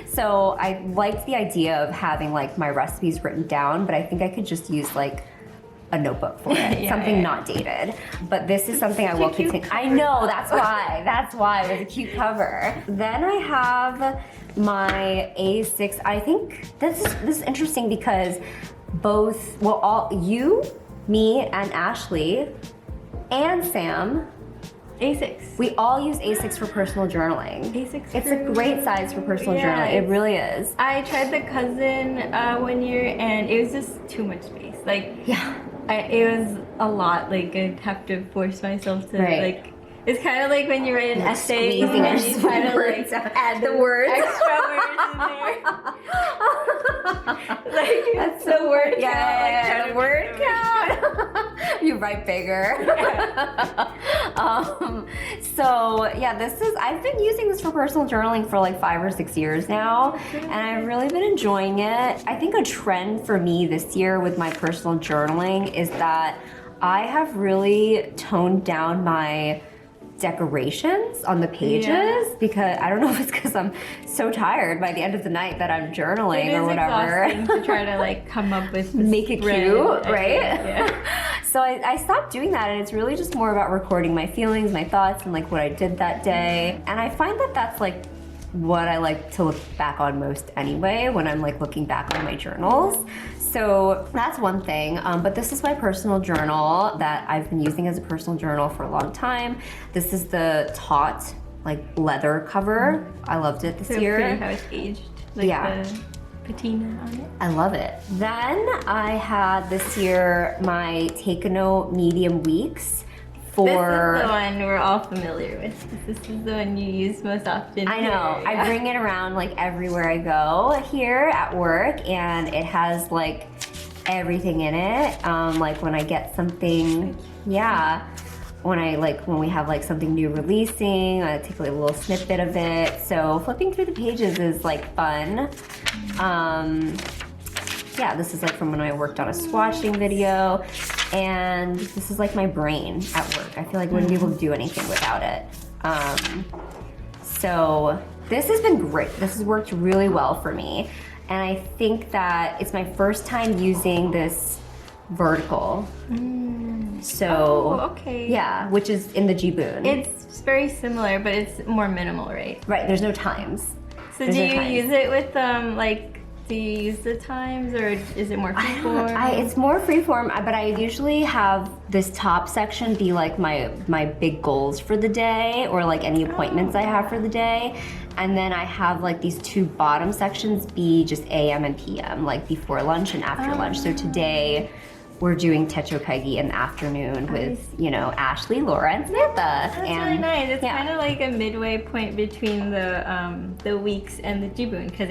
So I liked the idea of having like my recipes written down, but I think I could just use like a notebook for it, something not dated. But this is something I will continue. I know, that's why it was a cute cover. Then I have my A6. I think this is interesting because you, me, and Ashley, and Sam, A6. we all use A6 for personal journaling. A6 It's a great size for personal Yeah, journaling. It really is. I tried the cousin 1 year and it was just too much space. Like, Yeah. it was a lot. Like, I'd have to force myself to Right. like. It's kind of like when you write an essay squeezing and your you try to like words out. add The words. extra words in there. Like, That's the word count. Yeah, like, the word count. You write bigger. So yeah, I've been using this for personal journaling for like 5 or 6 years now, and I've really been enjoying it. I think a trend for me this year with my personal journaling is that I have really toned down my decorations on the pages because I don't know if it's because I'm so tired by the end of the night that I'm journaling or whatever. It is exhausting to try to like come up with this make it thread. cute, right? Yeah. So I stopped doing that, and it's really just more about recording my feelings, my thoughts, and like what I did that day. And I find that that's like what I like to look back on most anyway when I'm like looking back on my journals. So that's one thing, but this is my personal journal that I've been using as a personal journal for a long time. This is the taut, like leather cover. I loved it this year. Pretty how it's aged. Like the patina on it. I love it. Then I had this year my Techo medium weeks. This is the one we're all familiar with. This is the one you use most often. I know. Here. I bring it around like everywhere I go here at work, and it has like everything in it. Like when I get something, when we have like something new releasing, I take like, a little snippet of it. So flipping through the pages is like fun. Yeah, this is like from when I worked on a swatching video, and this is like my brain at work. I feel like I wouldn't be able to do anything without it. So this has been great. This has worked really well for me, and I think that it's my first time using this vertical. So okay. Yeah, which is in the Jiboon. It's very similar, but it's more minimal, right? Right, there's no times. So do you use it with do you use the times, or is it more freeform? It's more freeform, but I usually have this top section be like my big goals for the day, or like any appointments I have for the day. And then I have like these two bottom sections be just AM and PM, like before lunch and after lunch. So today we're doing Techo Kaigi in the afternoon with, Ashley, Laura, and Samantha. That's really nice. It's kind of like a midway point between the weeks and the Jiboon, because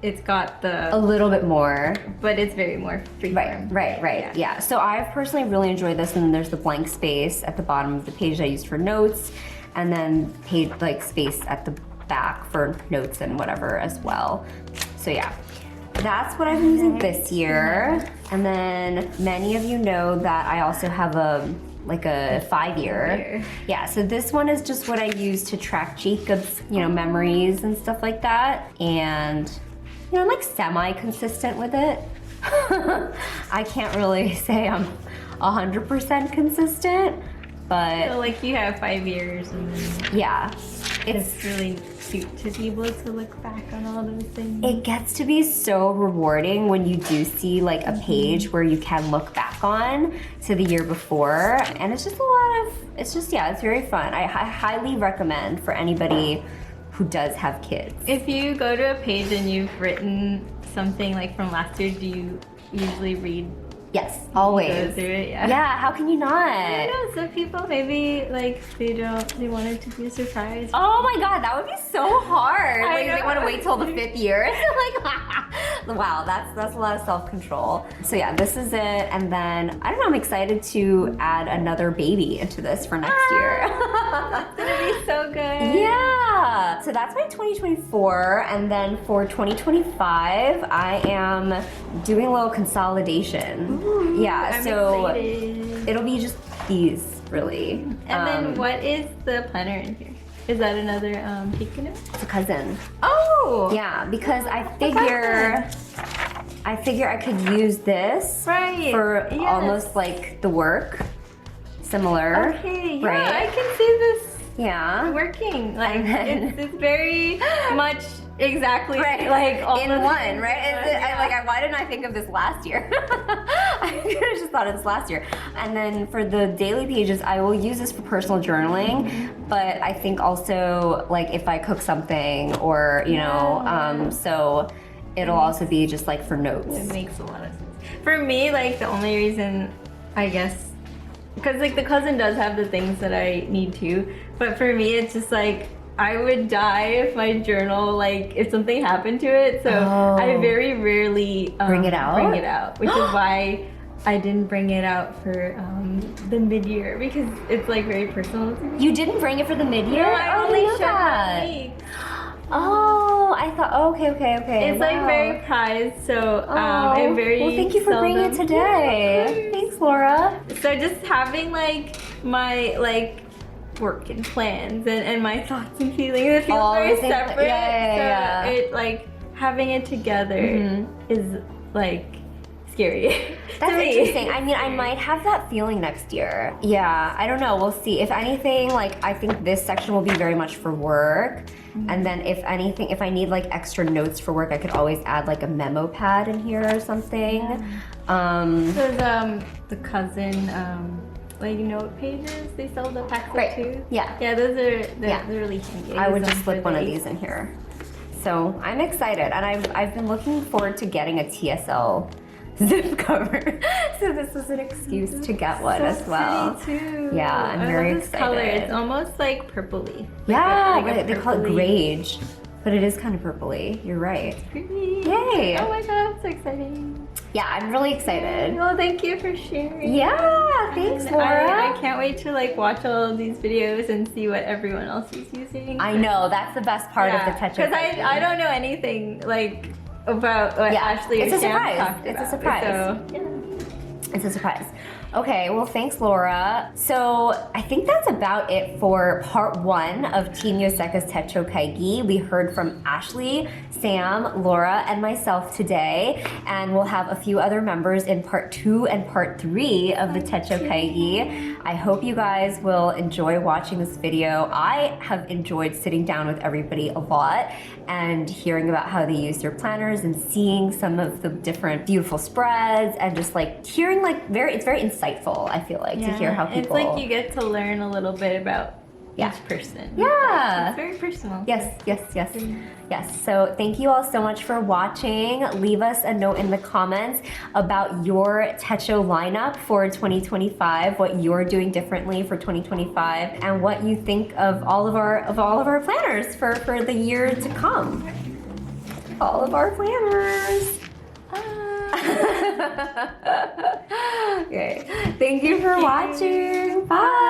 it's got a little bit more, but it's very more freeform. Right. Yeah. So I've personally really enjoyed this, and then there's the blank space at the bottom of the page I used for notes, and then page like space at the back for notes and whatever as well. So yeah. That's what I've been using this year. And then many of you know that I also have a 5-year. Yeah, so this one is just what I use to track Jacob's, memories and stuff like that. And, I'm like semi-consistent with it. I can't really say I'm 100% consistent, but... So like you have 5 years and then... Yeah. It's really cute to be able to look back on all those things. It gets to be so rewarding when you do see like a page where you can look back on to the year before, and it's just it's very fun. I highly recommend for anybody who does have kids. If you go to a page and you've written something like from last year, do you usually read? Yes, always. Go through it, Yeah, how can you not? I know, some people maybe like they want it to be a surprise. Oh my god, that would be so hard. I Like know. they want to wait till the 5th year. Like, wow, that's a lot of self-control. So yeah, this is it. And then I don't know, I'm excited to add another baby into this for next year. It's gonna be so good. Yeah. So that's my 2024, and then for 2025, I am doing a little consolidation. Ooh, Yeah, I'm so excited. it'll be just these, really. And then what is the planner in here? Is that another Picano? It's a cousin. Oh! Yeah, because I figure I could use this for almost like the work. Similar. Okay, yeah, right? I can see this Yeah. working. Like And then- it's very much exactly Right, like all in of one, it. right? Why didn't I think of this last year? I could have just thought of this last year. And then for the daily pages, I will use this for personal journaling, but I think also like if I cook something or, so it'll also be just like for notes. It makes a lot of sense. For me, like the only reason, I guess, because like the cousin does have the things that I need to, but for me it's just like I would die if my journal, like if something happened to it, so I very rarely Bring it out, which is why I didn't bring it out for the mid-year, because it's like very personal to me. You didn't bring it for the mid-year? No, I only didn't know showed that. that week. Oh, Oh, I thought. Oh, okay. It's like Wow. very prized, so Oh, and very well, thank you for bringing it seldom. today. Thanks, Laura. So just having like my like work and plans and my thoughts and feelings, it feels All very the same- separate. yeah. So it like having it together is like scary. That's to me. interesting. I mean, I might have that feeling next year. Yeah, I don't know. We'll see. If anything, like, I think this section will be very much for work. And then if anything, if I need like extra notes for work, I could always add like a memo pad in here or something. There's the cousin like note pages. They sell the packs Right. of two. Yeah. Yeah, those are Yeah. they're really handy. I would use just them slip for one of the- these in here. So I'm excited, and I've been looking forward to getting a TSL zip cover. So this is an excuse to get one So as well. pretty too. Yeah, I'm I very love this color. excited. It's almost like purpley. Yeah, Like a they call it purpley- grage, but it is kind of purpley. You're right. Pretty. Yay! Oh my god, so exciting. Yeah, I'm really excited. Well, thank you for sharing. Yeah, thanks, And Laura. I can't wait to like watch all of these videos and see what everyone else is using. I know, that's the best part of the Techo because Kaigi. I don't know anything like about what Yeah, Ashley or it's a Sam surprise. talked It's a about. surprise. So, yeah. It's a surprise. Okay, well, thanks, Laura. So I think that's about it for part 1 of Team Yoseka's Techo Kaigi. We heard from Ashley, Sam, Laura, and myself today, and we'll have a few other members in part 2 and part 3 of the Techo Kaigi. I hope you guys will enjoy watching this video. I have enjoyed sitting down with everybody a lot and hearing about how they use their planners and seeing some of the different beautiful spreads and just like hearing like it's very insightful, I feel like, to hear how people... It's like you get to learn a little bit about Yeah. each person. Yeah. It's very personal. Yes. So thank you all so much for watching. Leave us a note in the comments about your Techo lineup for 2025, what you're doing differently for 2025, and what you think of all of our planners for the year to come. All of our planners. Okay. Thank you for watching. Bye.